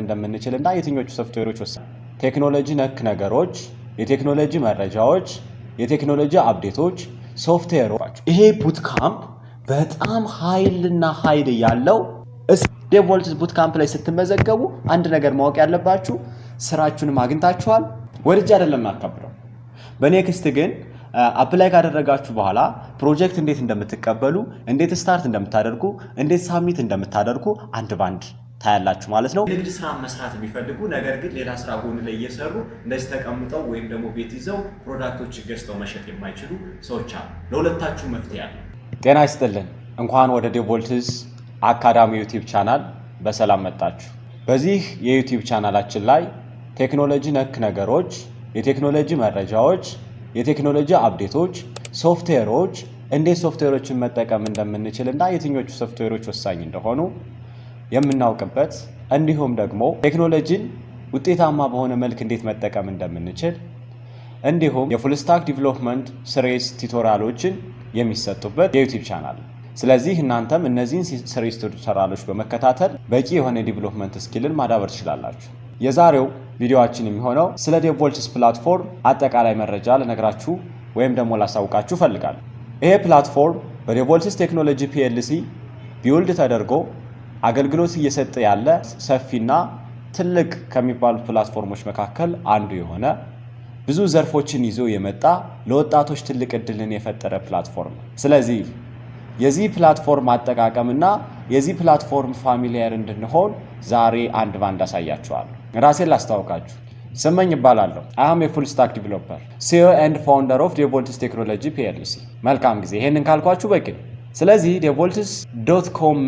እንደምንችልና የትኞቹ ሶፍትዌሮች ወሳኝ ቴክኖሎጂ ነክ ነገሮች፣ የቴክኖሎጂ መረጃዎች፣ የቴክኖሎጂ አፕዴቶች፣ ሶፍትዌሮች። ይሄ ቡት ካምፕ በጣም ኃይል ያለው ዴቮልትስ ቡት ካምፕ ላይ ስትመዘገቡ አንድ ነገር ማወቅ ያለባችሁ ስራችሁንም አግኝታችኋል። ወድጄ አይደለም ማከብረው። በኔክስት ግን አፕላይ ካደረጋችሁ በኋላ ፕሮጀክት እንዴት እንደምትቀበሉ፣ እንዴት ስታርት እንደምታደርጉ፣ እንዴት ሳሚት እንደምታደርጉ አንድ ባንድ ታያላችሁ ማለት ነው። ንግድ ስራ መስራት የሚፈልጉ ነገር ግን ሌላ ስራ ጎን ላይ እየሰሩ እንደዚህ ተቀምጠው ወይም ደግሞ ቤት ይዘው ፕሮዳክቶች ገዝተው መሸጥ የማይችሉ ሰዎች አሉ። ለሁለታችሁ መፍትሄ አለ። ጤና ይስጥልን። እንኳን ወደ ዴቮልትስ አካዳሚ ዩቲዩብ ቻናል በሰላም መጣችሁ። በዚህ የዩቲዩብ ቻናላችን ላይ ቴክኖሎጂ ነክ ነገሮች፣ የቴክኖሎጂ መረጃዎች፣ የቴክኖሎጂ አፕዴቶች፣ ሶፍትዌሮች፣ እንዴት ሶፍትዌሮችን መጠቀም እንደምንችልና የትኞቹ ሶፍትዌሮች ወሳኝ እንደሆኑ የምናውቅበት እንዲሁም ደግሞ ቴክኖሎጂን ውጤታማ በሆነ መልክ እንዴት መጠቀም እንደምንችል እንዲሁም የፉል ስታክ ዲቨሎፕመንት ሲሪስ ቱቶሪያሎችን የሚሰጡበት የዩቲዩብ ቻናል። ስለዚህ እናንተም እነዚህን ሲሪስ ቱቶሪያሎች በመከታተል በቂ የሆነ ዲቨሎፕመንት ስኪልን ማዳበር ትችላላችሁ። የዛሬው ቪዲዮአችን የሚሆነው ስለ ዴቮልትስ ፕላትፎርም አጠቃላይ መረጃ ልነግራችሁ ወይም ደግሞ ላሳውቃችሁ ፈልጋለሁ። ይሄ ፕላትፎርም በዴቮልትስ ቴክኖሎጂ ፒኤልሲ ቢውልድ ተደርጎ አገልግሎት እየሰጠ ያለ ሰፊና ትልቅ ከሚባሉ ፕላትፎርሞች መካከል አንዱ የሆነ ብዙ ዘርፎችን ይዞ የመጣ ለወጣቶች ትልቅ እድልን የፈጠረ ፕላትፎርም ነው። ስለዚህ የዚህ ፕላትፎርም አጠቃቀምና የዚህ ፕላትፎርም ፋሚሊየር እንድንሆን ዛሬ አንድ ባንድ አሳያችኋለሁ። ራሴን ላስተዋውቃችሁ። ስመኝ እባላለሁ። አም የፉል ስታክ ዲቨሎፐር ሲኦ ኤንድ ፋውንደር ኦፍ ዴቮልትስ ቴክኖሎጂ ፒኤልሲ። መልካም ጊዜ። ይሄንን ካልኳችሁ በቂ ነው። ስለዚህ devolts.com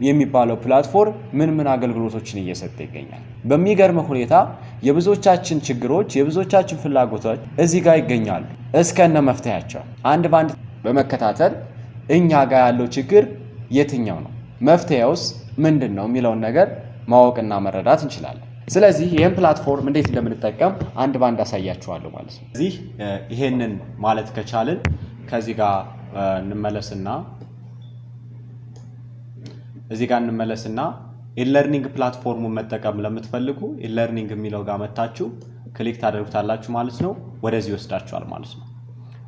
የሚባለው ፕላትፎርም ምን አገልግሎቶችን እየሰጠ ይገኛል? በሚገርም ሁኔታ የብዙዎቻችን ችግሮች፣ የብዙዎቻችን ፍላጎቶች እዚህ ጋር ይገኛሉ እስከነ መፍትሄያቸው። አንድ ባንድ በመከታተል እኛ ጋር ያለው ችግር የትኛው ነው፣ መፍትሄውስ ምንድነው የሚለውን ነገር ማወቅና መረዳት እንችላለን። ስለዚህ ይሄን ፕላትፎርም እንዴት እንደምንጠቀም አንድ ባንድ አሳያችኋለሁ ማለት ነው። እዚህ ይሄንን ማለት ከቻልን ከዚህ ጋር እንመለስና ኢለርኒንግ ፕላትፎርሙን መጠቀም ለምትፈልጉ ኢለርኒንግ የሚለው ጋር መታችሁ ክሊክ ታደርጉታላችሁ ማለት ነው። ወደዚህ ይወስዳችኋል ማለት ነው።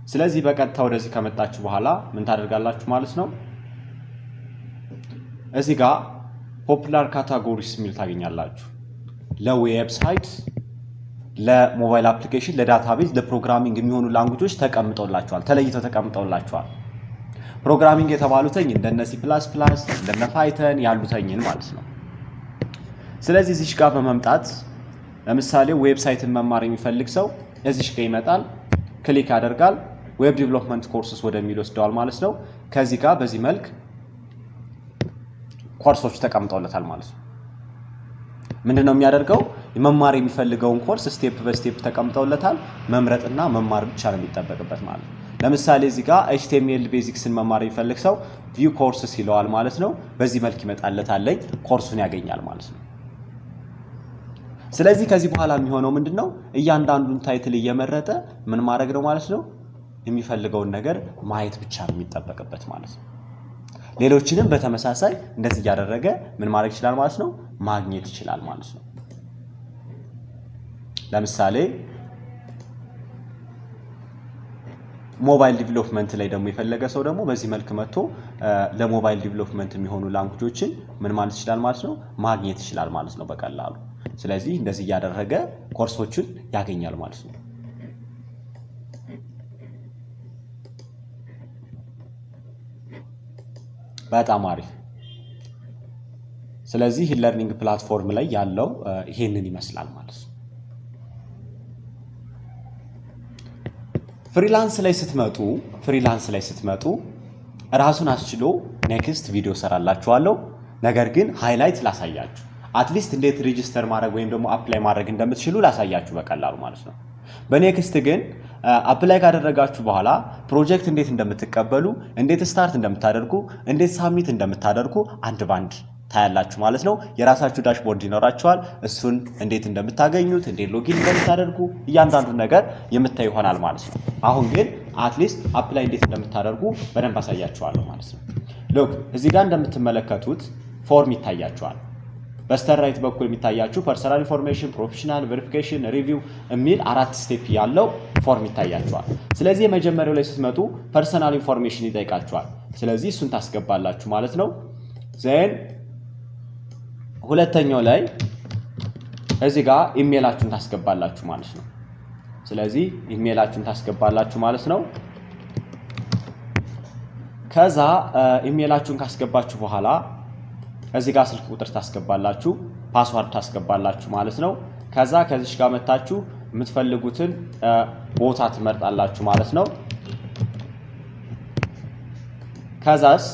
ስለዚህ በቀጥታ ወደዚህ ከመጣችሁ በኋላ ምን ታደርጋላችሁ ማለት ነው? እዚህ ጋር ፖፑላር ካታጎሪስ የሚል ታገኛላችሁ። ለዌብሳይት፣ ለሞባይል አፕሊኬሽን፣ ለዳታቤዝ፣ ለፕሮግራሚንግ የሚሆኑ ላንጉጆች ተቀምጠውላችኋል፣ ተለይተው ተቀምጠውላችኋል። ፕሮግራሚንግ የተባሉትኝ እንደነ C++፣ እንደነ ፓይተን ያሉትኝን ማለት ነው። ስለዚህ እዚህ ጋር በመምጣት ለምሳሌ ዌብሳይትን መማር የሚፈልግ ሰው እዚህ ጋር ይመጣል፣ ክሊክ ያደርጋል፣ ዌብ ዲቨሎፕመንት ኮርስስ ወደሚል ወስደዋል ማለት ነው። ከዚህ ጋር በዚህ መልክ ኮርሶች ተቀምጠውለታል ማለት ነው። ምንድነው የሚያደርገው? መማር የሚፈልገውን ኮርስ ስቴፕ በስቴፕ ተቀምጠውለታል። መምረጥና መማር ብቻ ነው የሚጠበቅበት ማለት ነው። ለምሳሌ እዚህ ጋር HTML ቤዚክስን መማር የሚፈልግ ሰው ቪው ኮርስስ ይለዋል ማለት ነው። በዚህ መልክ ይመጣለታል፣ ኮርሱን ያገኛል ማለት ነው። ስለዚህ ከዚህ በኋላ የሚሆነው ምንድነው? እያንዳንዱን ታይትል እየመረጠ ምን ማድረግ ነው ማለት ነው? የሚፈልገውን ነገር ማየት ብቻ ነው የሚጠበቅበት ማለት ነው። ሌሎችንም በተመሳሳይ እንደዚህ እያደረገ ምን ማድረግ ይችላል ማለት ነው? ማግኘት ይችላል ማለት ነው። ለምሳሌ ሞባይል ዲቨሎፕመንት ላይ ደግሞ የፈለገ ሰው ደግሞ በዚህ መልክ መጥቶ ለሞባይል ዲቨሎፕመንት የሚሆኑ ላንጉጆችን ምን ማለት ይችላል ማለት ነው? ማግኘት ይችላል ማለት ነው በቀላሉ። ስለዚህ እንደዚህ እያደረገ ኮርሶችን ያገኛል ማለት ነው። በጣም አሪፍ። ስለዚህ ኢለርኒንግ ፕላትፎርም ላይ ያለው ይሄንን ይመስላል ማለት ነው። ፍሪላንስ ላይ ስትመጡ ራሱን አስችሎ ኔክስት ቪዲዮ ሰራላችኋለሁ። ነገር ግን ሃይላይት ላሳያችሁ፣ አትሊስት እንዴት ሬጂስተር ማድረግ ወይም ደግሞ አፕላይ ማድረግ እንደምትችሉ ላሳያችሁ በቀላሉ ማለት ነው። በኔክስት ግን አፕላይ ካደረጋችሁ በኋላ ፕሮጀክት እንዴት እንደምትቀበሉ፣ እንዴት ስታርት እንደምታደርጉ፣ እንዴት ሳሚት እንደምታደርጉ አንድ ባንድ ታያላችሁ ማለት ነው። የራሳችሁ ዳሽቦርድ ይኖራችኋል። እሱን እንዴት እንደምታገኙት፣ እንዴት ሎጊን እንደምታደርጉ እያንዳንዱ ነገር የምታዩ ይሆናል ማለት ነው። አሁን ግን አትሊስት አፕላይ እንዴት እንደምታደርጉ በደንብ አሳያችኋለሁ ማለት ነው። ሎክ እዚህ ጋር እንደምትመለከቱት ፎርም ይታያችኋል። በስተራይት በኩል የሚታያችሁ ፐርሰናል ኢንፎርሜሽን፣ ፕሮፌሽናል፣ ቬሪፊኬሽን፣ ሪቪው የሚል 4 ስቴፕ ያለው ፎርም ይታያችኋል። ስለዚህ የመጀመሪያው ላይ ስትመጡ ፐርሰናል ኢንፎርሜሽን ይጠይቃችኋል። ስለዚህ እሱን ታስገባላችሁ ማለት ነው። ዜን ሁለተኛው ላይ እዚህ ጋር ኢሜይላችሁን ታስገባላችሁ ማለት ነው። ስለዚህ ኢሜይላችሁን ታስገባላችሁ ማለት ነው። ከዛ ኢሜይላችሁን ካስገባችሁ በኋላ እዚህ ጋር ስልክ ቁጥር ታስገባላችሁ፣ ፓስዋርድ ታስገባላችሁ ማለት ነው። ከዛ ከዚህ ጋር መታችሁ የምትፈልጉትን ቦታ ትመርጣላችሁ ማለት ነው። ከዛስ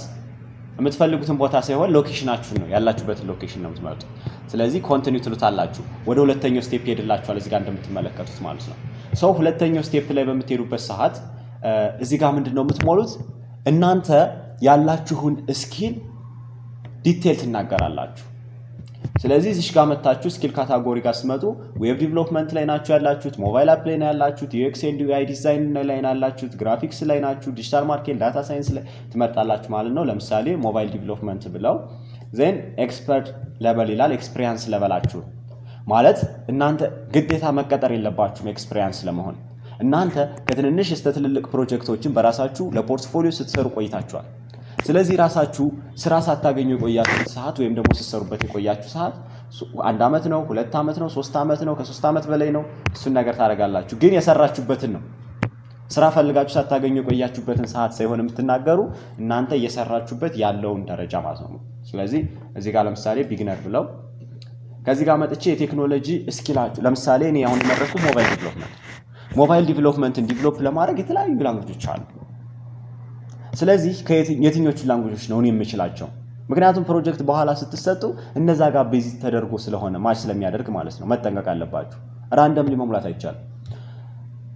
የምትፈልጉትን ቦታ ሳይሆን ሎኬሽናችሁን ነው ያላችሁበትን ሎኬሽን ነው የምትመርጡት። ስለዚህ ኮንቲኒው ትሉታላችሁ። ወደ ሁለተኛው ስቴፕ ይሄድላችኋል እዚህ ጋር እንደምትመለከቱት ማለት ነው። ሰው ሁለተኛው ስቴፕ ላይ በምትሄዱበት ሰዓት እዚህ ጋር ምንድነው የምትሞሉት? እናንተ ያላችሁን ስኪል ዲቴል ትናገራላችሁ። ስለዚህ እዚህ ጋር መታችሁ ስኪል ካታጎሪ ጋር ስመጡ ዌብ ዲቨሎፕመንት ላይ ናችሁ ያላችሁት፣ ሞባይል አፕ ላይ ነው ያላችሁት፣ ዩኤክስ ኤንድ ዩአይ ዲዛይን ላይ ነው ያላችሁት፣ ግራፊክስ ላይ ናችሁ፣ ዲጂታል ማርኬቲንግ፣ ዳታ ሳይንስ ላይ ትመርጣላችሁ ማለት ነው። ለምሳሌ ሞባይል ዲቨሎፕመንት ብለው ዜን ኤክስፐርት ሌቨል ይላል። ኤክስፒሪየንስ ሌቨላችሁ ማለት እናንተ ግዴታ መቀጠር የለባችሁም ኤክስፒሪየንስ ለመሆን። እናንተ ከትንንሽ እስከ ትልልቅ ፕሮጀክቶችን በራሳችሁ ለፖርትፎሊዮ ስትሰሩ ቆይታችኋል። ስለዚህ ራሳችሁ ስራ ሳታገኙ የቆያችሁት ሰዓት ወይም ደግሞ ስትሰሩበት የቆያችሁ ሰዓት 1 ዓመት ነው፣ 2 ዓመት ነው፣ 3 ዓመት ነው፣ ከ3 ዓመት በላይ ነው። እሱን ነገር ታደርጋላችሁ። ግን የሰራችሁበትን ነው። ስራ ፈልጋችሁ ሳታገኙ የቆያችሁበትን ሰዓት ሳይሆን የምትናገሩ እናንተ እየሰራችሁበት ያለውን ደረጃ ማለት ነው። ስለዚህ እዚህ ጋር ለምሳሌ ቢግነር ብለው ከዚህ ጋር መጥቼ የቴክኖሎጂ ስኪላችሁ ለምሳሌ እኔ አሁን የመረጥኩት ሞባይል ዲቨሎፕመንትን ዲቨሎፕ ለማድረግ የተለያዩ ላንጉጆች አሉ። ስለዚህ የትኞቹ ላንጉጆች ነው እኔ የምችላቸው? ምክንያቱም ፕሮጀክት በኋላ ስትሰጡ እነዛ ጋር ቤዝ ተደርጎ ስለሆነ ማች ስለሚያደርግ ማለት ነው። መጠንቀቅ አለባችሁ። ራንደምሊ መሙላት አይቻልም።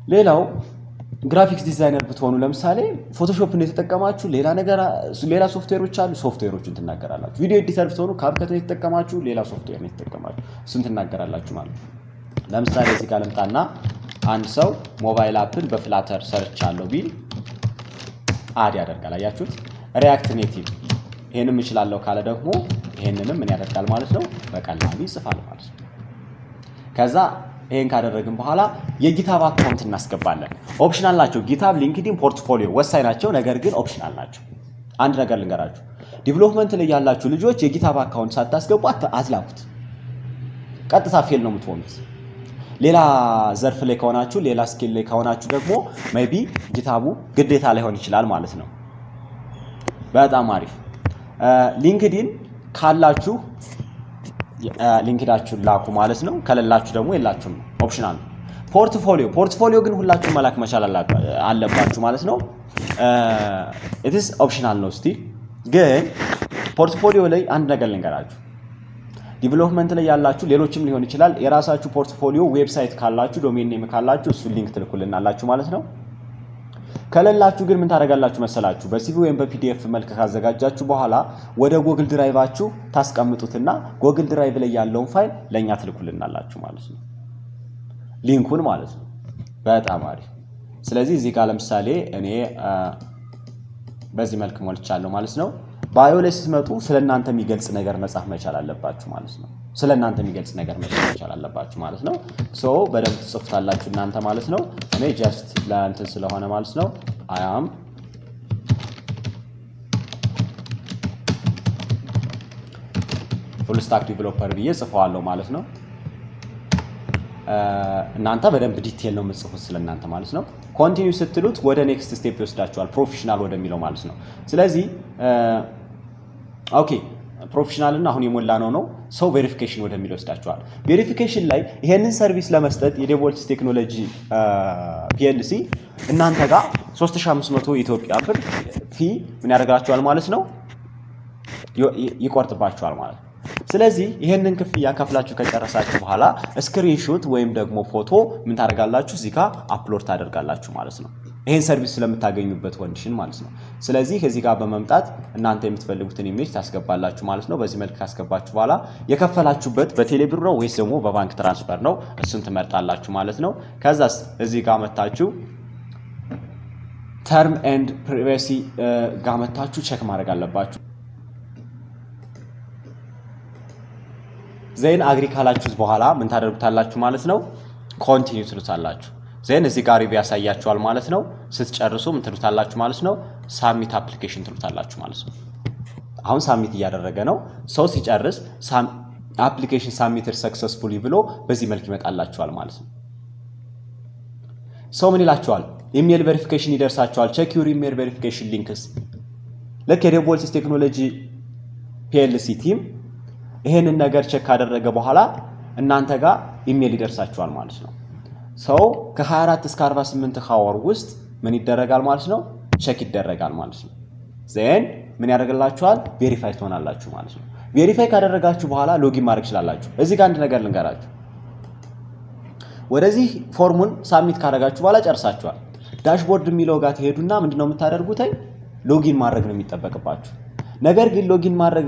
ሌላው ግራፊክስ ዲዛይነር ብትሆኑ ለምሳሌ ፎቶሾፕን የተጠቀማችሁ ሌላ ሶፍትዌሮች አሉ፣ ሶፍትዌሮችን ትናገራላችሁ። ቪዲዮ ኤዲተር ብትሆኑ ካፕከትን የተጠቀማችሁ ሌላ ሶፍትዌር የተጠቀማችሁ እሱን ትናገራላችሁ ማለት ነው። ለምሳሌ እዚህ ጋር ልምጣና አንድ ሰው ሞባይል አፕን በፍላተር ሰርቻለሁ ቢል አድ ያደርጋል። አያችሁት? ሪያክት ኔቲቭ ይሄንም እችላለሁ ካለ ደግሞ ይሄንንም ምን ያደርጋል ማለት ነው? በቀላሉ ይጽፋል ማለት ነው። ከዛ ይሄን ካደረግን በኋላ የጊታብ አካውንት እናስገባለን። ኦፕሽናል ናቸው። ጊታብ፣ ሊንክዲን፣ ፖርትፎሊዮ ወሳኝ ናቸው፣ ነገር ግን ኦፕሽናል ናቸው። አንድ ነገር ልንገራችሁ፣ ዲቨሎፕመንት ላይ ያላችሁ ልጆች የጊታብ አካውንት ሳታስገቡ አትላኩት። ቀጥታ ፌል ነው የምትሆኑት። ሌላ ዘርፍ ላይ ከሆናችሁ ሌላ ስኪል ላይ ከሆናችሁ ደግሞ ሜቢ ጊታቡ ግዴታ ላይሆን ይችላል ማለት ነው። በጣም አሪፍ። ሊንክዲን ካላችሁ ሊንክዳችሁን ላኩ ማለት ነው። ከሌላችሁ ደግሞ የላችሁም፣ ኦፕሽናል ነው። ፖርትፎሊዮ ግን ሁላችሁም መላክ መቻል አለባችሁ ማለት ነው። ኢትስ ኦፕሽናል ነው። እስቲ ግን ፖርትፎሊዮ ላይ አንድ ነገር ልንገራችሁ። ዲቨሎፕመንት ላይ ያላችሁ ሌሎችም ሊሆን ይችላል። የራሳችሁ ፖርትፎሊዮ ዌብሳይት ካላችሁ ዶሜን ኔም ካላችሁ እሱ ሊንክ ትልኩልናላችሁ ማለት ነው። ከሌላችሁ ግን ምን ታደርጋላችሁ መሰላችሁ? በሲቪ ወይም በፒዲኤፍ መልክ ካዘጋጃችሁ በኋላ ወደ ጎግል ድራይቫችሁ ታስቀምጡትና ጎግል ድራይቭ ላይ ያለውን ፋይል ለኛ ትልኩልናላችሁ ማለት ነው፣ ሊንኩን ማለት ነው። በጣም አሪፍ። ስለዚህ እዚህ ጋር ለምሳሌ እኔ በዚህ መልክ ሞልቻለሁ ማለት ነው። ባዮ ላይ ስትመጡ ስለናንተ የሚገልጽ ነገር መጻፍ መቻል አለባችሁ ማለት ነው። ስለናንተ የሚገልጽ ነገር መጻፍ መቻል አለባችሁ ማለት ነው። ሶ በደንብ ትጽፉታላችሁ እናንተ ማለት ነው። እኔ ጀስት ለእንትን ስለሆነ ማለት ነው አይ አም ፉል ስታክ ዲቨሎፐር ብዬ ጽፈዋለሁ ማለት ነው። እናንተ በደንብ ዲቴል ነው የምትጽፉት ስለናንተ ማለት ነው። ኮንቲኒው ስትሉት ወደ ኔክስት ስቴፕ ይወስዳችኋል፣ ፕሮፌሽናል ወደሚለው ማለት ነው። ስለዚህ ኦኬ ፕሮፌሽናል እና አሁን የሞላ ነው ሰው ቬሪፊኬሽን ወደሚለው ይወስዳችኋል። ቬሪፊኬሽን ላይ ይሄንን ሰርቪስ ለመስጠት የዴቮልትስ ቴክኖሎጂ ፒኤልሲ እናንተ ጋር 3500 ኢትዮጵያ ብር ፊ ምን ያደርጋችኋል ማለት ነው ይቆርጥባችኋል ማለት ነው። ስለዚህ ይሄንን ክፍያ ከፍላችሁ ከጨረሳችሁ በኋላ ስክሪንሾት ወይም ደግሞ ፎቶ ምን ታደርጋላችሁ እዚህ ጋር አፕሎድ ታደርጋላችሁ ማለት ነው። ይሄን ሰርቪስ ስለምታገኙበት ኮንዲሽን ማለት ነው። ስለዚህ እዚህ ጋር በመምጣት እናንተ የምትፈልጉትን ኢሜጅ ታስገባላችሁ ማለት ነው። በዚህ መልክ ካስገባችሁ በኋላ የከፈላችሁበት በቴሌብር ነው ወይስ ደግሞ በባንክ ትራንስፈር ነው እሱን ትመርጣላችሁ ማለት ነው። ከዛስ እዚህ ጋር መታችሁ ተርም ኤንድ ፕራይቬሲ ጋር መታችሁ ቼክ ማድረግ አለባችሁ። ዜን አግሪ ካላችሁት በኋላ ምን ታደርጉታላችሁ ማለት ነው? ኮንቲኒው ትሉታላችሁ። ዜን እዚህ ጋር ሪቪው ያሳያችኋል ማለት ነው። ስትጨርሱ ምን ትሉታላችሁ ማለት ነው? ሳሚት አፕሊኬሽን ትሉታላችሁ ማለት ነው። አሁን ሳሚት እያደረገ ነው። ሰው ሲጨርስ አፕሊኬሽን ሳሚትድ ሰክሰስፉሊ ብሎ በዚህ መልክ ይመጣላችኋል ማለት ነው። ሰው ምን ይላችኋል? ኢሜል ቬሪፊኬሽን ይደርሳችኋል። ቼክ ዩር ኢሜል ቬሪፊኬሽን ሊንክስ። ልክ የዴቮልትስ ቴክኖሎጂ ፒኤልሲ ቲም ይሄንን ነገር ቼክ ካደረገ በኋላ እናንተ ጋር ኢሜል ይደርሳችኋል ማለት ነው። ሰው ከ24 እስከ 48 ሃወር ውስጥ ምን ይደረጋል ማለት ነው? ቼክ ይደረጋል ማለት ነው። ዜን ምን ያደርግላችኋል? ቬሪፋይ ትሆናላችሁ ማለት ነው። ቬሪፋይ ካደረጋችሁ በኋላ ሎጊን ማድረግ ትችላላችሁ። እዚህ ጋር አንድ ነገር ልንገራችሁ። ወደዚህ ፎርሙን ሳብሚት ካደረጋችሁ በኋላ ጨርሳችኋል። ዳሽቦርድ የሚለው ጋር ትሄዱና ምንድነው የምታደርጉት? ሎጊን ማድረግ ነው የሚጠበቅባችሁ። ነገር ግን ሎጊን ማድረግ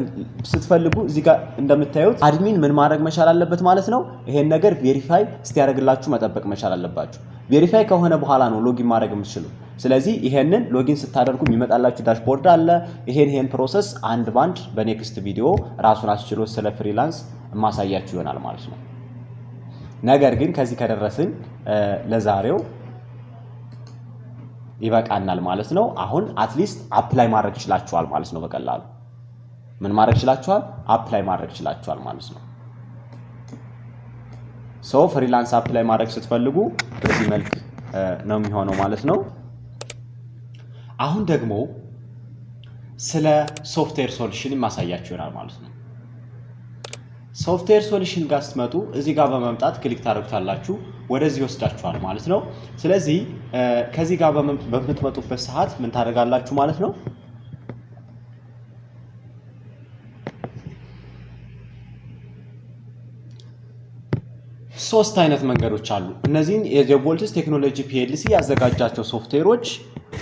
ስትፈልጉ እዚህ ጋር እንደምታዩት አድሚን ምን ማድረግ መቻል አለበት ማለት ነው። ይሄን ነገር ቬሪፋይ እስኪያደርግላችሁ መጠበቅ መቻል አለባችሁ። ቬሪፋይ ከሆነ በኋላ ነው ሎጊን ማድረግ የምትችሉ። ስለዚህ ይሄንን ሎጊን ስታደርጉ የሚመጣላችሁ ዳሽቦርድ አለ። ይሄን ፕሮሰስ አንድ ባንድ በኔክስት ቪዲዮ ራሱን አስችሎ ስለ ፍሪላንስ ማሳያችሁ ይሆናል ማለት ነው። ነገር ግን ከዚህ ከደረስን ለዛሬው ይበቃናል ማለት ነው። አሁን አትሊስት አፕላይ ማድረግ ይችላችኋል ማለት ነው። በቀላሉ ምን ማድረግ ይችላችኋል? አፕላይ ማድረግ ይችላችኋል ማለት ነው። ሶ ፍሪላንስ አፕላይ ማድረግ ስትፈልጉ በዚህ መልክ ነው የሚሆነው ማለት ነው። አሁን ደግሞ ስለ ሶፍትዌር ሶሉሽን ማሳያችሁ ይሆናል ማለት ነው። ሶፍትዌር ሶሉሽን ጋር ስትመጡ እዚህ ጋር በመምጣት ክሊክ ታደርጉታላችሁ፣ ወደዚህ ወስዳችኋል ማለት ነው። ስለዚህ ከዚህ ጋር በምትመጡበት ሰዓት ምን ታደርጋላችሁ ማለት ነው? ሶስት አይነት መንገዶች አሉ። እነዚህን የዴቮልትስ ቴክኖሎጂ ፒኤልሲ ያዘጋጃቸው ሶፍትዌሮች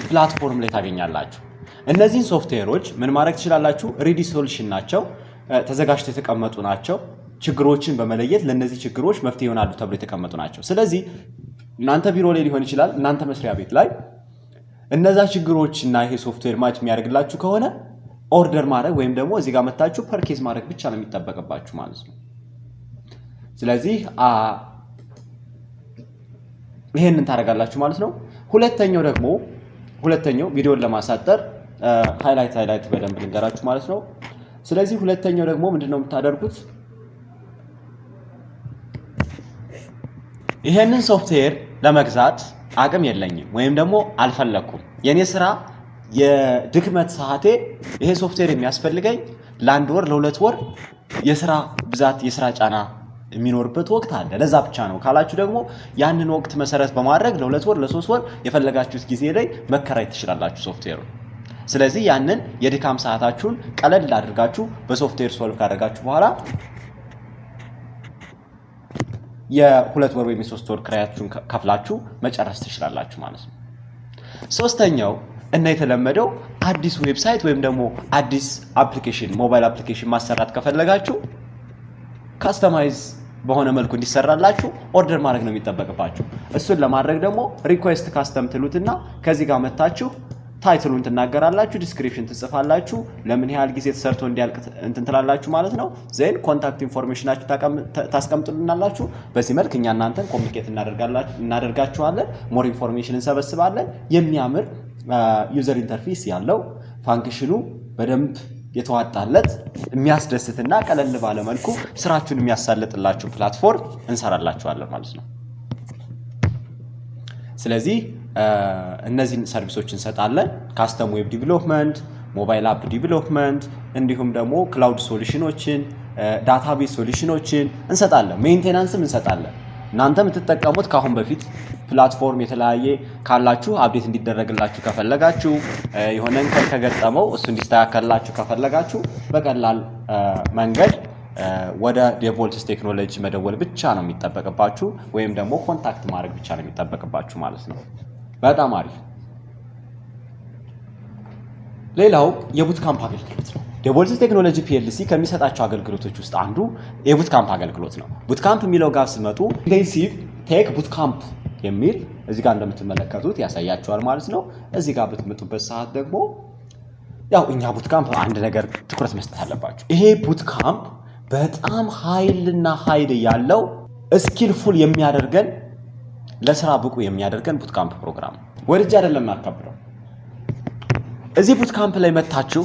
ፕላትፎርም ላይ ታገኛላችሁ። እነዚህን ሶፍትዌሮች ምን ማድረግ ትችላላችሁ? ሬዲ ሶሉሽን ናቸው፣ ተዘጋጅተው የተቀመጡ ናቸው። ችግሮችን በመለየት ለነዚህ ችግሮች መፍትሄ ይሆናሉ ተብሎ የተቀመጡ ናቸው። ስለዚህ እናንተ ቢሮ ላይ ሊሆን ይችላል፣ እናንተ መስሪያ ቤት ላይ እነዛ ችግሮችና ይሄ ሶፍትዌር ማች የሚያደርግላችሁ ከሆነ ኦርደር ማድረግ ወይም ደግሞ እዚህ ጋር መታችሁ ፐርኬዝ ማድረግ ብቻ ነው የሚጠበቅባችሁ ማለት ነው። ስለዚህ ይሄንን ታደርጋላችሁ ማለት ነው። ሁለተኛው ቪዲዮን ለማሳጠር ሃይላይት በደንብ ልንገራችሁ ማለት ነው። ስለዚህ ሁለተኛው ደግሞ ምንድነው የምታደርጉት? ይሄንን ሶፍትዌር ለመግዛት አቅም የለኝም ወይም ደግሞ አልፈለኩም፣ የኔ ስራ የድክመት ሰዓቴ ይሄ ሶፍትዌር የሚያስፈልገኝ ለአንድ ወር ለሁለት ወር የስራ ብዛት የስራ ጫና የሚኖርበት ወቅት አለ፣ ለዛ ብቻ ነው ካላችሁ ደግሞ ያንን ወቅት መሰረት በማድረግ ለሁለት ወር ለሶስት ወር የፈለጋችሁት ጊዜ ላይ መከራየት ትችላላችሁ ሶፍትዌሩን። ስለዚህ ያንን የድካም ሰዓታችሁን ቀለል አድርጋችሁ በሶፍትዌር ሶልቭ ካደረጋችሁ በኋላ የሁለት ወር ወይም የሶስት ወር ክራያችሁን ከፍላችሁ መጨረስ ትችላላችሁ ማለት ነው። ሶስተኛው እና የተለመደው አዲስ ዌብሳይት ወይም ደግሞ አዲስ አፕሊኬሽን ሞባይል አፕሊኬሽን ማሰራት ከፈለጋችሁ ካስተማይዝ በሆነ መልኩ እንዲሰራላችሁ ኦርደር ማድረግ ነው የሚጠበቅባችሁ። እሱን ለማድረግ ደግሞ ሪኩዌስት ካስተም ትሉትና ከዚህ ጋር መታችሁ ታይትሉን ትናገራላችሁ፣ ዲስክሪፕሽን ትጽፋላችሁ፣ ለምን ያህል ጊዜ ተሰርቶ እንዲያልቅ እንትን ትላላችሁ ማለት ነው። ዜን ኮንታክት ኢንፎርሜሽናችሁ ታስቀምጡልናላችሁ። በዚህ መልክ እኛ እናንተን ኮሚኒኬት እናደርጋችኋለን፣ ሞር ኢንፎርሜሽን እንሰበስባለን። የሚያምር ዩዘር ኢንተርፌስ ያለው ፋንክሽኑ በደንብ የተዋጣለት የሚያስደስትና ቀለል ባለ መልኩ ስራችሁን የሚያሳልጥላችሁ ፕላትፎርም እንሰራላችኋለን ማለት ነው። ስለዚህ እነዚህን ሰርቪሶች እንሰጣለን። ካስተም ዌብ ዲቨሎፕመንት፣ ሞባይል አፕ ዲቨሎፕመንት እንዲሁም ደግሞ ክላውድ ሶሉሽኖችን፣ ዳታቤዝ ሶሉሽኖችን እንሰጣለን። ሜንቴናንስም እንሰጣለን። እናንተ የምትጠቀሙት ካሁን በፊት ፕላትፎርም የተለያየ ካላችሁ አፕዴት እንዲደረግላችሁ ከፈለጋችሁ የሆነ እንከን ከገጠመው እሱ እንዲስተካከልላችሁ ከፈለጋችሁ በቀላል መንገድ ወደ ዴቮልትስ ቴክኖሎጂ መደወል ብቻ ነው የሚጠበቅባችሁ፣ ወይም ደግሞ ኮንታክት ማድረግ ብቻ ነው የሚጠበቅባችሁ ማለት ነው። በጣም አሪፍ። ሌላው የቡት ካምፕ አገልግሎት ነው። ዴቮልትስ ቴክኖሎጂ ፒኤልሲ ከሚሰጣቸው አገልግሎቶች ውስጥ አንዱ የቡት ካምፕ አገልግሎት ነው። ቡት ካምፕ የሚለው ጋር ሲመጡ ኢንቴንሲቭ ቴክ ቡት ካምፕ የሚል እዚህ ጋር እንደምትመለከቱት ያሳያችኋል ማለት ነው። እዚህ ጋር በትመጡበት ሰዓት ደግሞ ያው እኛ ቡት ካምፕ አንድ ነገር ትኩረት መስጠት አለባችሁ። ይሄ ቡት ካምፕ በጣም ኃይልና ኃይል ያለው ስኪልፉል የሚያደርገን ለስራ ብቁ የሚያደርገን ቡትካምፕ ፕሮግራም ወርጅ አይደለም ማካብረው። እዚህ ቡትካምፕ ላይ መታችሁ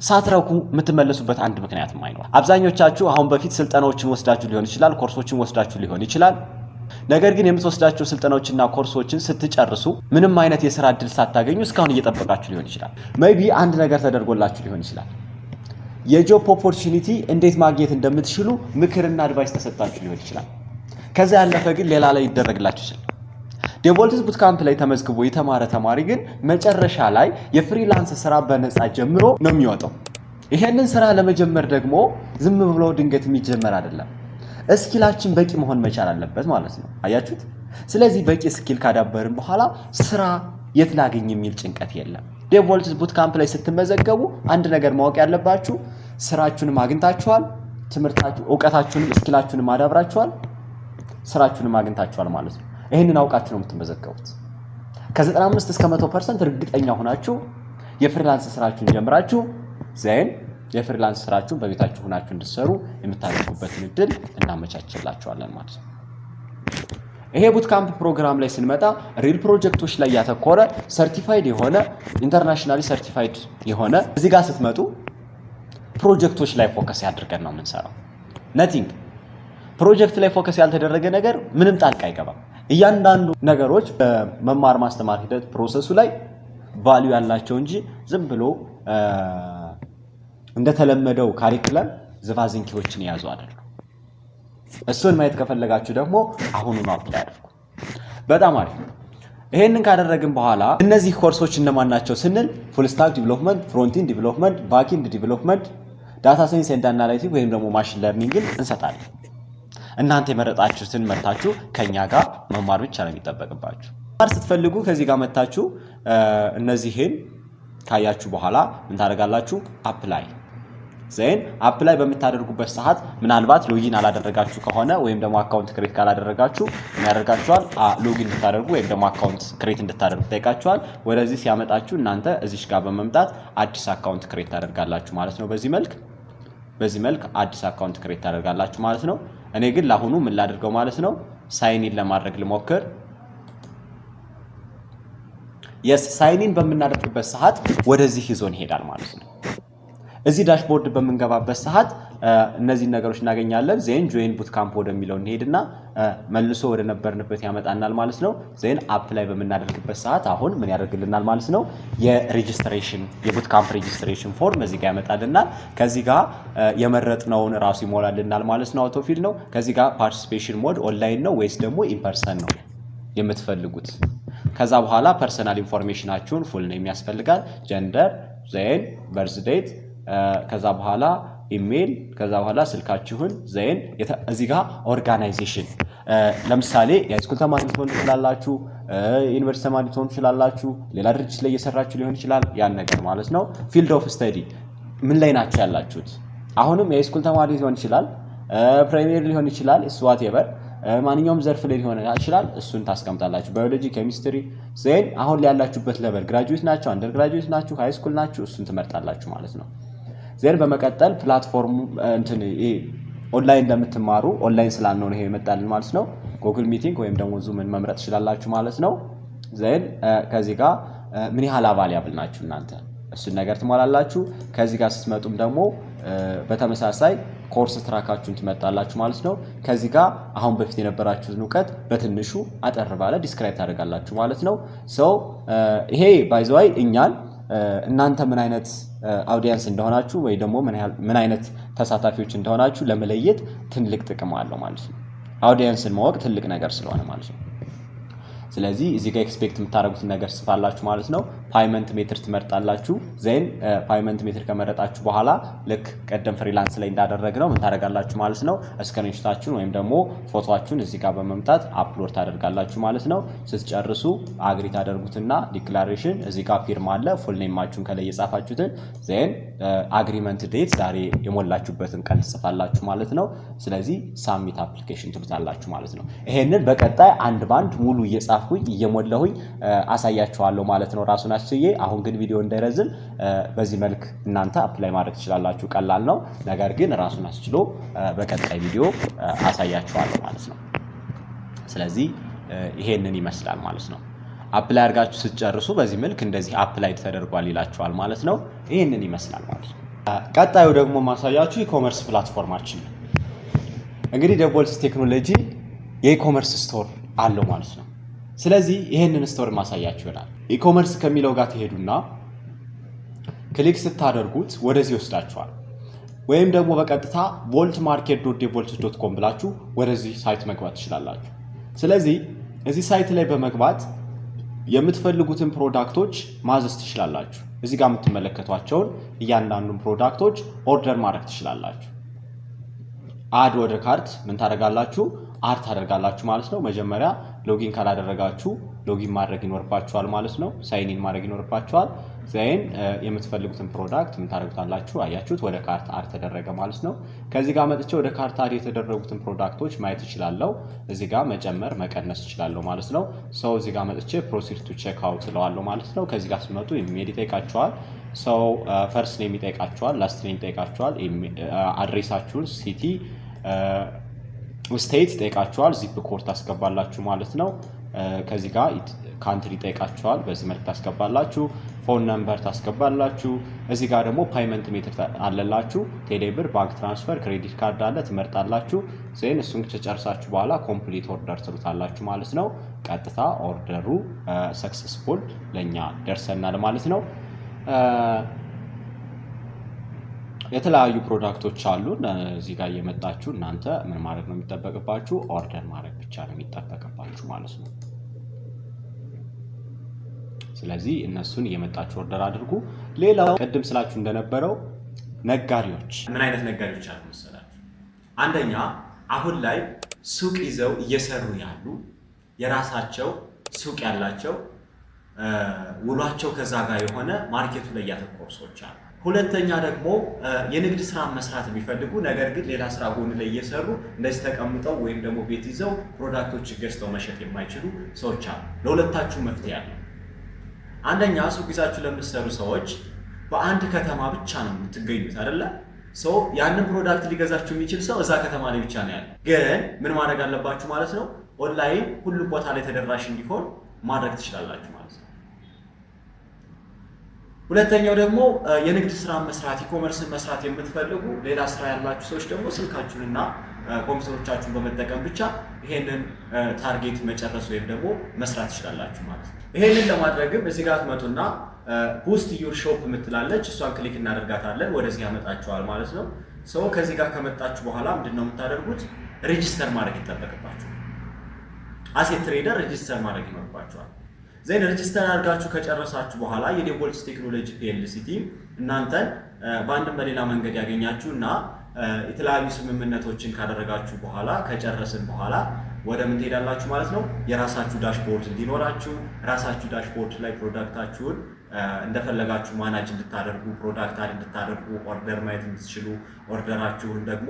ሳትረኩ የምትመለሱበት አንድ ምክንያት ማይኖር። አብዛኞቻችሁ አሁን በፊት ስልጠናዎችን ወስዳችሁ ሊሆን ይችላል፣ ኮርሶችን ወስዳችሁ ሊሆን ይችላል። ነገር ግን የምትወስዳቸው ስልጠናዎችና ኮርሶችን ስትጨርሱ ምንም አይነት የሥራ እድል ሳታገኙ እስካሁን እየጠበቃችሁ ሊሆን ይችላል። ሜቢ አንድ ነገር ተደርጎላችሁ ሊሆን ይችላል። የጆብ ኦፖርቹኒቲ እንዴት ማግኘት እንደምትችሉ ምክርና አድቫይስ ተሰጣችሁ ሊሆን ይችላል። ከዛ ያለፈ ግን ሌላ ላይ ይደረግላችሁ ይችላል። ዴቮልትስ ቡትካምፕ ላይ ተመዝግቦ የተማረ ተማሪ ግን መጨረሻ ላይ የፍሪላንስ ስራ በነፃ ጀምሮ ነው የሚወጣው። ይሄንን ስራ ለመጀመር ደግሞ ዝም ብሎ ድንገት የሚጀመር አይደለም። ስኪላችን በቂ መሆን መቻል አለበት ማለት ነው። አያችሁት? ስለዚህ በቂ ስኪል ካዳበርን በኋላ ስራ የት ላገኝ የሚል ጭንቀት የለም። ዴቮልትስ ቡትካምፕ ላይ ስትመዘገቡ አንድ ነገር ማወቅ ያለባችሁ ስራችሁንም አግኝታችኋል፣ ትምህርታችሁ ዕውቀታችሁንም ስኪላችሁንም አዳብራችኋል፣ ስራችሁንም አግኝታችኋል ማለት ነው። ይሄንን አውቃችሁ ነው የምትመዘገቡት። ከ95 እስከ 100% እርግጠኛ ሆናችሁ የፍሪላንስ ስራችሁን ጀምራችሁ ዘይን የፍሪላንስ ስራችሁን በቤታችሁ ሆናችሁ እንድትሰሩ የምታደርጉበትን እድል እናመቻችላችኋለን ማለት ነው። ይሄ ቡትካምፕ ፕሮግራም ላይ ስንመጣ ሪል ፕሮጀክቶች ላይ ያተኮረ ሰርቲፋይድ የሆነ ኢንተርናሽናሊ ሰርቲፋይድ የሆነ እዚህ ጋር ስትመጡ ፕሮጀክቶች ላይ ፎከስ ያድርገን ነው የምንሰራው። ነቲንግ ፕሮጀክት ላይ ፎከስ ያልተደረገ ነገር ምንም ጣልቃ አይገባም። እያንዳንዱ ነገሮች በመማር ማስተማር ሂደት ፕሮሰሱ ላይ ቫልዩ ያላቸው እንጂ ዝም ብሎ እንደተለመደው ካሪኩለም ዝባዝንኪዎችን የያዙ አይደለም። እሱን ማየት ከፈለጋችሁ ደግሞ አሁኑን አፕላይ አድርጉ። በጣም አሪፍ። ይሄንን ካደረግን በኋላ እነዚህ ኮርሶች እነማን ናቸው ስንል ፉል ስታክ ዲቨሎፕመንት፣ ፍሮንት ኢንድ ዲቨሎፕመንት፣ ባክ ኢንድ ዲቨሎፕመንት፣ ዳታ ሳይንስ ኤንድ አናላይቲክስ ወይም ደግሞ ማሽን ለርኒንግን እንሰጣለን። እናንተ የመረጣችሁትን መርጣችሁ ከኛ ጋር መማር ብቻ ነው የሚጠበቅባችሁ። ማር ስትፈልጉ ከዚህ ጋር መጣችሁ እነዚህን ካያችሁ በኋላ ምን ታደርጋላችሁ? አፕላይ ዜን አፕላይ በምታደርጉበት ሰዓት ምናልባት ሎጊን አላደረጋችሁ ከሆነ ወይም ደግሞ አካውንት ክሬት ካላደረጋችሁ ምን ያደርጋችኋል? ሎጊን እንድታደርጉ ወይም ደግሞ አካውንት ክሬት እንድታደርጉ ጠይቃችኋል። ወደዚህ ሲያመጣችሁ እናንተ እዚሽ ጋር በመምጣት አዲስ አካውንት ክሬት ታደርጋላችሁ ማለት ነው። በዚህ መልክ አዲስ አካውንት ክሬት ታደርጋላችሁ ማለት ነው። እኔ ግን ለአሁኑ ምን ላድርገው ማለት ነው? ሳይኒን ለማድረግ ልሞክር። ሳይኒን በምናደርግበት ሰዓት ወደዚህ ይዞን ይሄዳል ማለት ነው። እዚህ ዳሽቦርድ በምንገባበት ሰዓት እነዚህ ነገሮች እናገኛለን። ዜን ጆይን ቡትካምፕ ወደሚለው እንሄድና መልሶ ወደ ነበርንበት ያመጣናል ማለት ነው። ዜን አፕላይ በምናደርግበት ሰዓት አሁን ምን ያደርግልናል ማለት ነው? የሬጂስትሬሽን የቡትካምፕ ሬጂስትሬሽን ፎርም እዚህ ጋር ያመጣልናል። ከዚህ ጋር የመረጥነውን ራሱ ይሞላልናል ማለት ነው። አውቶፊል ነው። ከዚህ ጋር ፓርቲሲፔሽን ሞድ ኦንላይን ነው ወይስ ደግሞ ኢንፐርሰን ነው የምትፈልጉት። ከዛ በኋላ ፐርሰናል ኢንፎርሜሽናችሁን ፉል ነው የሚያስፈልጋል። ጀንደር፣ ዜን በርዝ ዴት፣ ከዛ በኋላ ኢሜል፣ ከዛ በኋላ ስልካችሁን፣ ዜን እዚህ ጋር ኦርጋናይዜሽን ለምሳሌ የሃይስኩል ተማሪ ልትሆኑ ትችላላችሁ፣ ዩኒቨርሲቲ ተማሪ ልትሆኑ ትችላላችሁ፣ ሌላ ድርጅት ላይ እየሰራችሁ ሊሆን ይችላል። ያን ነገር ማለት ነው። ፊልድ ኦፍ ስተዲ ምን ላይ ናችሁ ያላችሁት? አሁንም የሃይስኩል ተማሪ ሊሆን ይችላል፣ ፕራይሜሪ ሊሆን ይችላል፣ ዋትኤቨር ማንኛውም ዘርፍ ላይ ሊሆን ይችላል። እሱን ታስቀምጣላችሁ። ባዮሎጂ፣ ኬሚስትሪ። ዜን አሁን ያላችሁበት ሌቨል ግራጁዌት ናችሁ፣ አንደር ግራጁዌት ናችሁ፣ ሃይ ስኩል ናችሁ፣ እሱን ትመርጣላችሁ ማለት ነው። ዜን በመቀጠል ፕላትፎርም ኦንላይን እንደምትማሩ ኦንላይን ስላልነው ይሄ ይመጣልን ማለት ነው። ጉግል ሚቲንግ ወይም ደግሞ ዙምን መምረጥ ትችላላችሁ ማለት ነው። ዜን ከዚህ ጋር ምን ያህል አቫይላብል ናችሁ እናንተ እሱን ነገር ትሞላላችሁ። ከዚህ ጋር ስትመጡም ደግሞ በተመሳሳይ ኮርስ ትራካችሁን ትመጣላችሁ ማለት ነው። ከዚህ ጋር አሁን በፊት የነበራችሁን ዕውቀት በትንሹ አጠር ባለ ዲስክራይብ ታደርጋላችሁ ማለት ነው። ይሄ ባይ ዘ ወይ እኛን እናንተ ምን አይነት አውዲየንስ እንደሆናችሁ ወይ ደግሞ ምን አይነት ተሳታፊዎች እንደሆናችሁ ለመለየት ትልቅ ጥቅም አለው ማለት ነው። አውዲየንስን ማወቅ ትልቅ ነገር ስለሆነ ማለት ነው። ስለዚህ እዚህ ጋር ኤክስፔክት የምታደርጉትን ነገር ጽፋላችሁ ማለት ነው። ፓይመንት ሜትር ትመርጣላችሁ። ዜን ፓይመንት ሜትር ከመረጣችሁ በኋላ ልክ ቀደም ፍሪላንስ ላይ እንዳደረግነው ምን ታደርጋላችሁ ማለት ነው። ስክሪንሾታችሁን ወይም ደግሞ ፎቶአችሁን እዚህ ጋር በመምጣት አፕሎድ ታደርጋላችሁ ማለት ነው። ስትጨርሱ አግሪ ታደርጉትና ዲክላሬሽን እዚህ ጋር ፊርማ አለ። ፉል ኔማችሁን ከላይ የጻፋችሁትን ዜን አግሪመንት ዴት ዛሬ የሞላችሁበትን ቀን ትጽፋላችሁ ማለት ነው። ስለዚህ ሳሚት አፕሊኬሽን ትሉታላችሁ ማለት ነው። ይሄንን በቀጣይ አንድ ባንድ ሙሉ እየጻፍኩኝ እየሞላሁኝ አሳያችኋለሁ ማለት ነው። ራሱን አስችዬ አሁን ግን ቪዲዮ እንዳይረዝም በዚህ መልክ እናንተ አፕላይ ማድረግ ትችላላችሁ። ቀላል ነው። ነገር ግን ራሱን አስችሎ በቀጣይ ቪዲዮ አሳያችኋለሁ ማለት ነው። ስለዚህ ይሄንን ይመስላል ማለት ነው። አፕላይ አድርጋችሁ ስትጨርሱ በዚህ መልክ እንደዚህ አፕላይ ተደርጓል ይላችኋል ማለት ነው። ይሄንን ይመስላል ማለት ነው። ቀጣዩ ደግሞ ማሳያችሁ ኢኮመርስ ፕላትፎርማችን ነው። እንግዲህ ደቦልት ቴክኖሎጂ የኢኮመርስ ስቶር አለው ማለት ነው። ስለዚህ ይሄንን ስቶር ማሳያችሁ ይሆናል። ኢኮመርስ ከሚለው ጋር ትሄዱና ክሊክ ስታደርጉት ወደዚህ ይወስዳችኋል። ወይም ደግሞ በቀጥታ voltmarket.devolt.com ብላችሁ ወደዚህ ሳይት መግባት ትችላላችሁ። ስለዚህ እዚህ ሳይት ላይ በመግባት የምትፈልጉትን ፕሮዳክቶች ማዘዝ ትችላላችሁ። እዚህ ጋር የምትመለከቷቸውን እያንዳንዱን ፕሮዳክቶች ኦርደር ማድረግ ትችላላችሁ። አድ ወደ ካርት ምን ታደርጋላችሁ? አድ ታደርጋላችሁ ማለት ነው። መጀመሪያ ሎጊን ካላደረጋችሁ ሎጊን ማድረግ ይኖርባችኋል ማለት ነው። ሳይን ኢን ማድረግ ይኖርባችኋል። ዘይን የምትፈልጉትን ፕሮዳክት ምን ታደርጉታላችሁ? አያችሁት፣ ወደ ካርት አድ ተደረገ ማለት ነው። ከዚህ ጋር መጥቼ ወደ ካርት አድ የተደረጉትን ፕሮዳክቶች ማየት እችላለሁ። እዚህ ጋር መጨመር መቀነስ እችላለሁ ማለት ነው። ሰው እዚህ ጋር መጥቼ ፕሮሲድ ቱ ቼክ አውት እለዋለሁ ማለት ነው። ከዚህ ጋር ስትመጡ ኢሜል ይጠይቃችኋል። ሰው ፈርስት ኔም ይጠይቃችኋል፣ ላስት ኔም ይጠይቃችኋል፣ አድሬሳችሁን፣ ሲቲ ስቴት ይጠይቃችኋል። ዚፕ ኮድ ታስገባላችሁ ማለት ነው። ከዚህ ጋር ካንትሪ ይጠይቃችኋል። በዚህ መልክ ታስገባላችሁ። ፎን ነምበር ታስገባላችሁ። እዚህ ጋር ደግሞ ፓይመንት ሜትድ አለላችሁ። ቴሌብር፣ ባንክ ትራንስፈር፣ ክሬዲት ካርድ አለ ትመርጣላችሁ። ዜን እሱን ከጨረሳችሁ በኋላ ኮምፕሊት ኦርደር ትሉታላችሁ ማለት ነው። ቀጥታ ኦርደሩ ሰክሰስፉል ለኛ ደርሰናል ማለት ነው። የተለያዩ ፕሮዳክቶች አሉ። እዚህ ጋር እየመጣችሁ እናንተ ምን ማድረግ ነው የሚጠበቅባችሁ? ኦርደር ማድረግ ብቻ ነው የሚጠበቅባችሁ ማለት ነው። ስለዚህ እነሱን እየመጣችሁ ኦርደር አድርጉ። ሌላው ቅድም ስላችሁ እንደነበረው ነጋዴዎች፣ ምን አይነት ነጋዴዎች አሉ መሰላችሁ? አንደኛ አሁን ላይ ሱቅ ይዘው እየሰሩ ያሉ የራሳቸው ሱቅ ያላቸው ውሏቸው ከዛ ጋር የሆነ ማርኬቱ ላይ ያተኮሩ ሰዎች አሉ። ሁለተኛ ደግሞ የንግድ ስራ መስራት የሚፈልጉ ነገር ግን ሌላ ስራ ጎን ላይ እየሰሩ እንደዚህ ተቀምጠው ወይም ደግሞ ቤት ይዘው ፕሮዳክቶች ገዝተው መሸጥ የማይችሉ ሰዎች አሉ። ለሁለታችሁ መፍትሄ አለ። አንደኛ ሱቅ ይዛችሁ ለምትሰሩ ሰዎች በአንድ ከተማ ብቻ ነው የምትገኙት አይደለ? ሰው ያንን ፕሮዳክት ሊገዛችሁ የሚችል ሰው እዛ ከተማ ላይ ብቻ ነው ያለው። ግን ምን ማድረግ አለባችሁ ማለት ነው? ኦንላይን ሁሉም ቦታ ላይ ተደራሽ እንዲሆን ማድረግ ትችላላችሁ ማለት ነው። ሁለተኛው ደግሞ የንግድ ስራ መስራት ኢኮመርስን መስራት የምትፈልጉ ሌላ ስራ ያላችሁ ሰዎች ደግሞ ስልካችሁንና ኮምፒውተሮቻችሁን በመጠቀም ብቻ ይሄንን ታርጌት መጨረስ ወይም ደግሞ መስራት ትችላላችሁ ማለት ነው። ይሄንን ለማድረግም እዚህ ጋር ትመጡና ቡስት ዩር ሾፕ የምትላለች እሷን ክሊክ እናደርጋታለን። ወደዚህ ያመጣችኋል ማለት ነው። ሰው ከዚህ ጋር ከመጣችሁ በኋላ ምንድነው የምታደርጉት? ሬጂስተር ማድረግ ይጠበቅባችኋል። አሴት ትሬደር ሬጂስተር ማድረግ ይኖርባችኋል። ዜን ሬጂስተር አድርጋችሁ ከጨረሳችሁ በኋላ የዴቮልት ቴክኖሎጂ ፒኤልሲ ቲም እናንተን በአንድም በሌላ መንገድ ያገኛችሁ እና የተለያዩ ስምምነቶችን ካደረጋችሁ በኋላ ከጨረስን በኋላ ወደ ምን ትሄዳላችሁ ማለት ነው? የራሳችሁ ዳሽቦርድ እንዲኖራችሁ ራሳችሁ ዳሽቦርድ ላይ ፕሮዳክታችሁን እንደፈለጋችሁ ማናጅ እንድታደርጉ ፕሮዳክት አድ እንድታደርጉ ኦርደር ማየት እንድትችሉ ኦርደራችሁን ደግሞ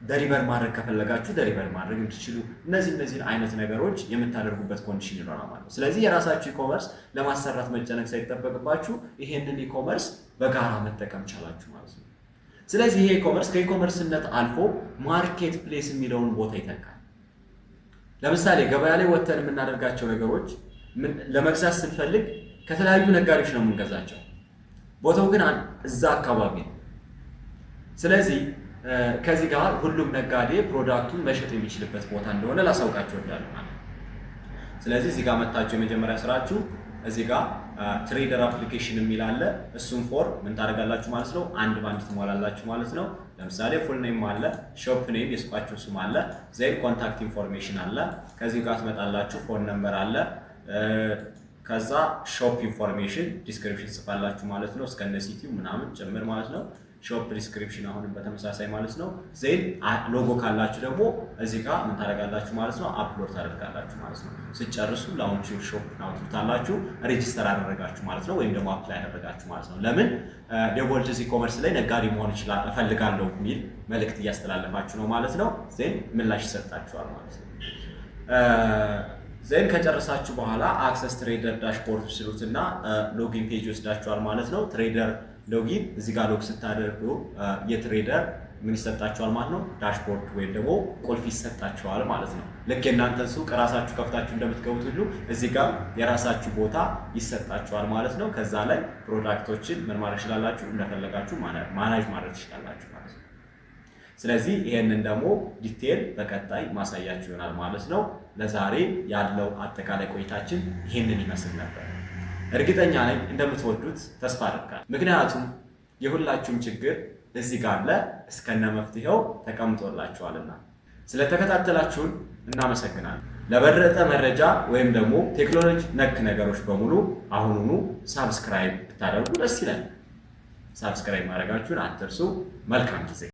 ደሊቨር ማድረግ ከፈለጋችሁ ደሊቨር ማድረግ እንድትችሉ እነዚህን አይነት ነገሮች የምታደርጉበት ኮንዲሽን ይኖራል ማለት ነው። ስለዚህ የራሳችሁ ኢኮመርስ ለማሰራት መጨነቅ ሳይጠበቅባችሁ ይሄንን ኢኮመርስ በጋራ መጠቀም ቻላችሁ ማለት ነው። ስለዚህ ይሄ ኢኮመርስ ከኢኮመርስነት አልፎ ማርኬት ፕሌስ የሚለውን ቦታ ይተካል። ለምሳሌ ገበያ ላይ ወተን የምናደርጋቸው ነገሮች ለመግዛት ስንፈልግ ከተለያዩ ነጋዴዎች ነው የምንገዛቸው። ቦታው ግን እዛ አካባቢ ነው። ስለዚህ ከዚህ ጋር ሁሉም ነጋዴ ፕሮዳክቱን መሸጥ የሚችልበት ቦታ እንደሆነ ላሳውቃችሁ እወዳለሁ ማለት ነው። ስለዚህ እዚህ ጋር መጣችሁ የመጀመሪያ ስራችሁ እዚህ ጋር ትሬደር አፕሊኬሽን የሚል አለ። እሱን ፎርም ምን ታደርጋላችሁ ማለት ነው? አንድ ባንድ ትሞላላችሁ ማለት ነው። ለምሳሌ ፉል ኔም አለ፣ ሾፕ ኔም የሱቃችሁ ስም አለ፣ ዜን ኮንታክት ኢንፎርሜሽን አለ። ከዚህ ጋር ትመጣላችሁ፣ ፎን ነምበር አለ፣ ከዛ ሾፕ ኢንፎርሜሽን ዲስክሪፕሽን ጽፋላችሁ ማለት ነው። እስከነ ሲቲው ምናምን ጭምር ማለት ነው። ሾፕ ዲስክሪፕሽን አሁንም በተመሳሳይ ማለት ነው። ዜን ሎጎ ካላችሁ ደግሞ እዚህ ጋር ምን ታደርጋላችሁ ማለት ነው? አፕሎድ ታደርጋላችሁ ማለት ነው። ስጨርሱ ላውንች ዩር ሾፕ ናው ትሉታላችሁ። ሬጂስተር አደረጋችሁ ማለት ነው፣ ወይም ደግሞ አፕላይ አደረጋችሁ ማለት ነው። ለምን ዴቮልት ኢኮመርስ ላይ ነጋዴ መሆን እፈልጋለሁ የሚል መልእክት እያስተላለፋችሁ ነው ማለት ነው። ዜን ምላሽ ይሰጣችኋል ማለት ነው። ዘይን ከጨረሳችሁ በኋላ አክሰስ ትሬደር ዳሽቦርድ ስሉትና ሎጊን ፔጅ ይወስዳችኋል ማለት ነው። ትሬደር ሎጊን እዚህ ጋር ሎግ ስታደርጉ የትሬደር ምን ይሰጣችኋል ማለት ነው? ዳሽቦርድ ወይም ደግሞ ቁልፍ ይሰጣችኋል ማለት ነው። ልክ የእናንተን ሱቅ ራሳችሁ ከፍታችሁ እንደምትገቡት ሁሉ እዚህ ጋር የራሳችሁ ቦታ ይሰጣችኋል ማለት ነው። ከዛ ላይ ፕሮዳክቶችን ምን ማድረግ ትችላላችሁ? እንደፈለጋችሁ ማናጅ ማድረግ ትችላላችሁ ማለት ነው። ስለዚህ ይሄንን ደግሞ ዲቴል በቀጣይ ማሳያችሁ ይሆናል ማለት ነው። ለዛሬ ያለው አጠቃላይ ቆይታችን ይሄንን ይመስል ነበር። እርግጠኛ ነኝ እንደምትወዱት ተስፋ አደርጋለሁ። ምክንያቱም የሁላችሁም ችግር እዚህ ጋር አለ እስከነ መፍትሄው ተቀምጦላችኋልና። ስለተከታተላችሁን እናመሰግናለን። ለበለጠ መረጃ ወይም ደግሞ ቴክኖሎጂ ነክ ነገሮች በሙሉ አሁኑኑ ሳብስክራይብ ብታደርጉ ደስ ይላል። ሳብስክራይብ ማድረጋችሁን አትርሱ። መልካም ጊዜ